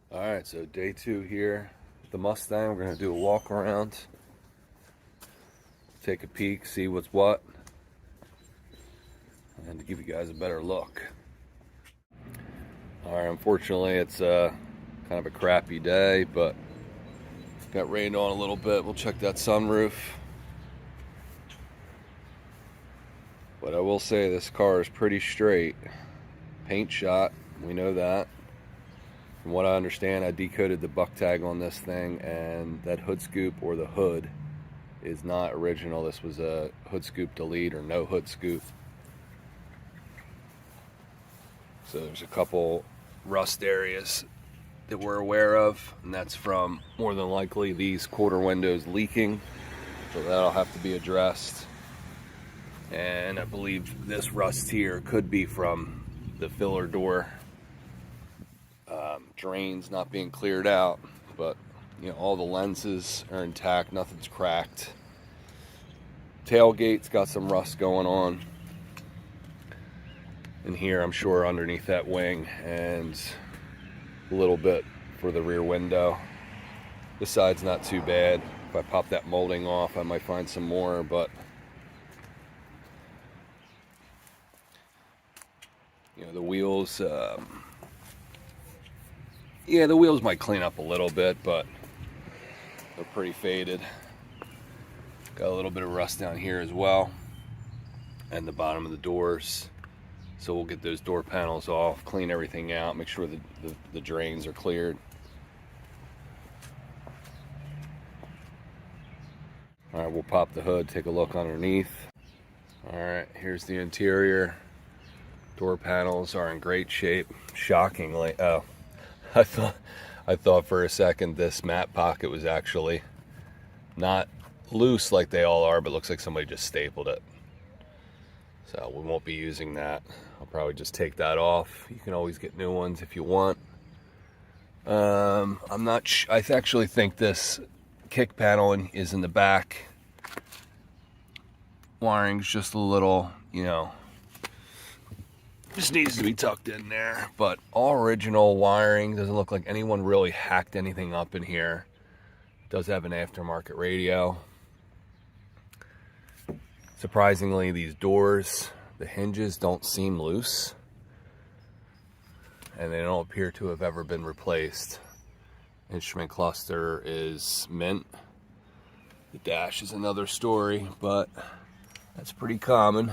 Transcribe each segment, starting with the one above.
All right, so day 2 here with the Mustang. We're gonna do a walk around, take a peek, see what's what, and to give you guys a better look. All right, unfortunately it's kind of a crappy day, but got rained on a little bit. We'll check that sunroof. But I will say this car is pretty straight. Paint shot, we know that. From what I understand, I decoded the buck tag on this thing, and that hood scoop or the hood is not original. This was a hood scoop delete or no hood scoop. So there's a couple rust areas that we're aware of, and that's from more than likely these quarter windows leaking. So that'll have to be addressed. And I believe this rust here could be from the filler door drains not being cleared out, but you know, all the lenses are intact, nothing's cracked. Tailgate's got some rust going on in here, I'm sure, underneath that wing, and a little bit for the rear window. This side's not too bad. If I pop that molding off, I might find some more, but you know, the wheels, yeah, the wheels might clean up a little bit, but they're pretty faded. Got a little bit of rust down here as well, and the bottom of the doors. So we'll get those door panels off, clean everything out, make sure the drains are cleared. All right, we'll pop the hood, take a look underneath. All right, here's the interior. Door panels are in great shape, shockingly. Oh, I thought for a second this mat pocket was actually not loose like they all are, but looks like somebody just stapled it. So we won't be using that. I'll probably just take that off. You can always get new ones if you want. I'm not I actually think this kick panel is in the back. Wiring's just a little, you know, just needs to be tucked in there, but all original wiring. Doesn't look like anyone really hacked anything up in here. Does have an aftermarket radio. Surprisingly, these doors, the hinges don't seem loose, and they don't appear to have ever been replaced. Instrument cluster is mint. The dash is another story, but that's pretty common.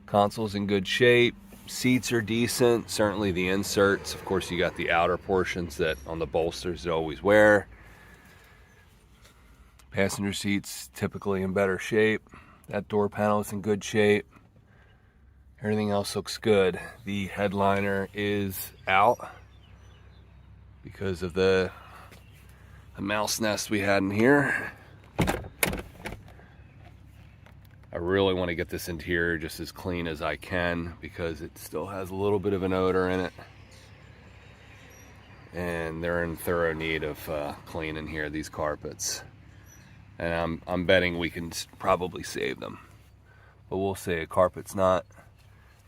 Console's in good shape. Seats are decent. Certainly the inserts. Of course, you got the outer portions that on the bolsters they always wear. Passenger seats typically in better shape. That door panel is in good shape. Everything else looks good. The headliner is out because of the mouse nest we had in here. I really want to get this interior just as clean as I can because it still has a little bit of an odor in it. And they're in thorough need of cleaning here, these carpets. And I'm betting we can probably save them. But we'll see. A carpet's not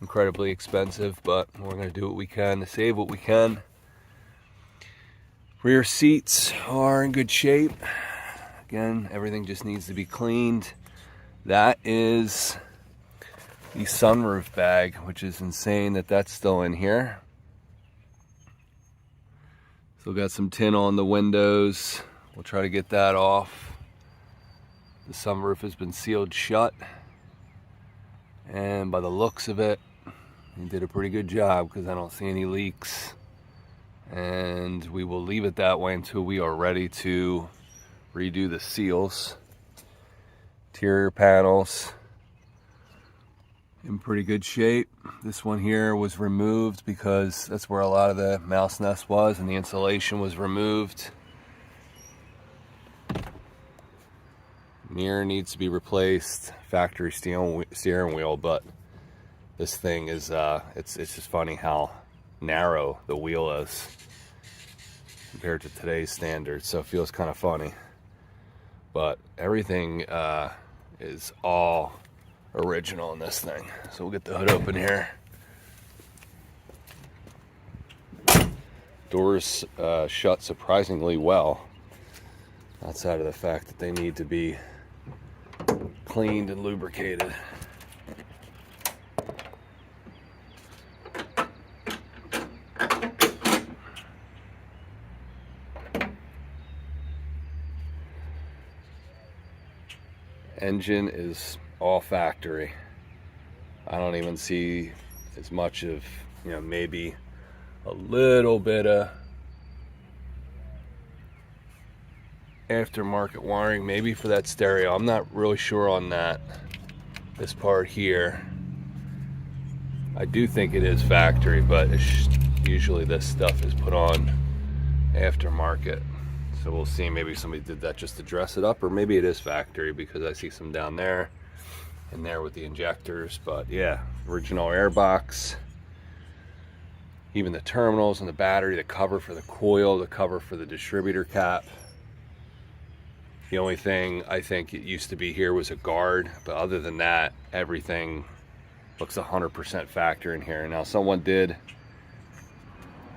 incredibly expensive, but we're going to do what we can to save what we can. Rear seats are in good shape. Again, everything just needs to be cleaned. That is the sunroof bag, which is insane that that's still in here. Still got some tin on the windows. We'll try to get that off. The sunroof has been sealed shut, and by the looks of it, he did a pretty good job because I don't see any leaks. And we will leave it that way until we are ready to redo the seals. Interior panels in pretty good shape. This one here was removed because that's where a lot of the mouse nest was, and the insulation was removed. Mirror needs to be replaced. Factory steering wheel, but this thing is it's just funny how narrow the wheel is compared to today's standards, so it feels kind of funny. But everything is all original in this thing. So we'll get the hood open here. Doors shut surprisingly well, outside of the fact that they need to be cleaned and lubricated. Engine is all factory. I don't even see as much of, maybe a little bit of aftermarket wiring, maybe for that stereo. I'm not really sure on that. This part here, I do think it is factory, but usually this stuff is put on aftermarket. So we'll see, maybe somebody did that just to dress it up, or maybe it is factory, because I see some down there and there with the injectors. But yeah, original airbox, even the terminals and the battery, the cover for the coil, the cover for the distributor cap. The only thing I think it used to be here was a guard, but other than that, everything looks 100% factory in here. Now, someone did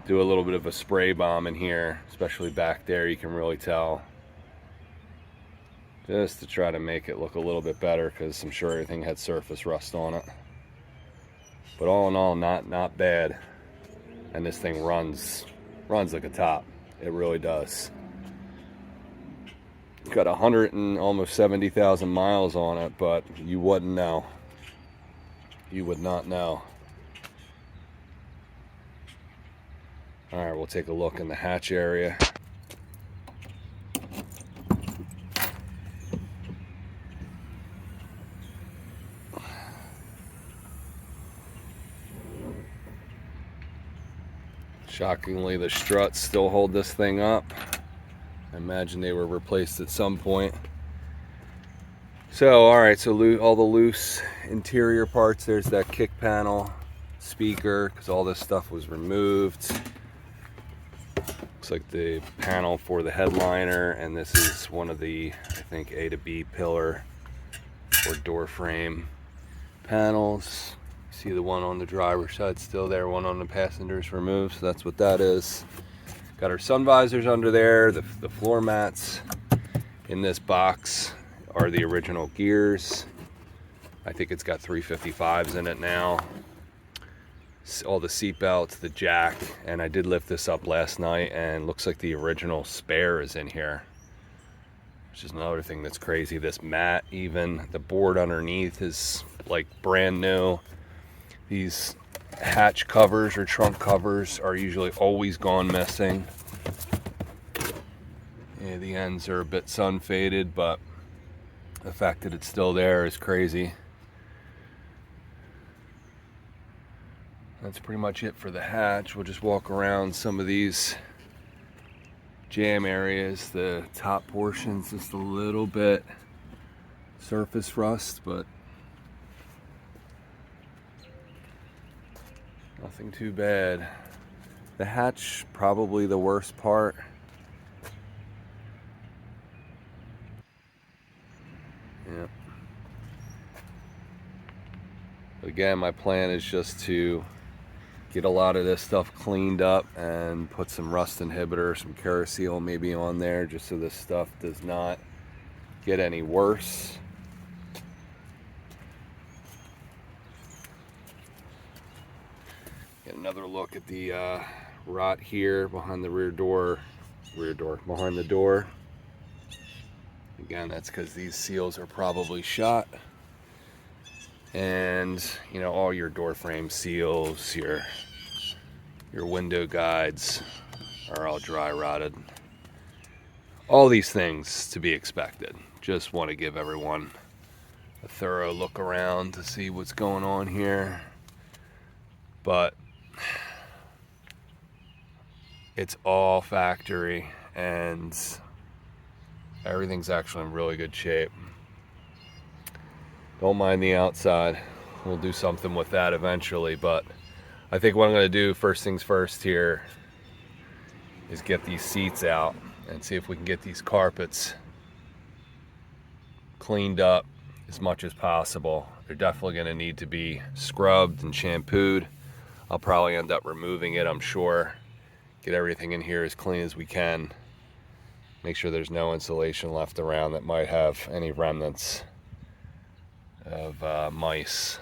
do a little bit of a spray bomb in here, especially back there. You can really tell, just to try to make it look a little bit better, because I'm sure everything had surface rust on it. But all in all, not bad. And this thing runs like a top. It really does. Got 100 and almost 70,000 miles on it, but you wouldn't know. You would not know. All right, we'll take a look in the hatch area. Shockingly, the struts still hold this thing up. I imagine they were replaced at some point. So, all right, so all the loose interior parts. There's that kick panel, speaker, because all this stuff was removed. Looks like the panel for the headliner, and this is one of the, I think, A to B pillar or door frame panels. See the one on the driver's side still there, one on the passenger's removed, so that's what that is. Got our sun visors under there. The floor mats in this box are the original gears. I think it's got 355s in it now. All the seat belts, the jack, and I did lift this up last night, and looks like the original spare is in here, which is another thing that's crazy. This mat, even the board underneath, is like brand new. These hatch covers or trunk covers are usually always gone missing. Yeah, the ends are a bit sun faded, but the fact that it's still there is crazy. That's pretty much it for the hatch. We'll just walk around some of these jam areas. The top portion's just a little bit surface rust, but nothing too bad. The hatch, probably the worst part. Yeah. Again, my plan is just to get a lot of this stuff cleaned up and put some rust inhibitor, some Caraseal maybe on there, just so this stuff does not get any worse. Get another look at the rot here behind the behind the door. Again, that's because these seals are probably shot. And all your door frame seals, your window guides are all dry rotted. All these things to be expected. Just want to give everyone a thorough look around to see what's going on here. But it's all factory, and everything's actually in really good shape. Don't mind the outside. We'll do something with that eventually, but I think what I'm going to do, first things first here, is get these seats out and see if we can get these carpets cleaned up as much as possible. They're definitely going to need to be scrubbed and shampooed. I'll probably end up removing it, I'm sure. get everything in here as clean as we can. Make sure there's no insulation left around that might have any remnants of mice.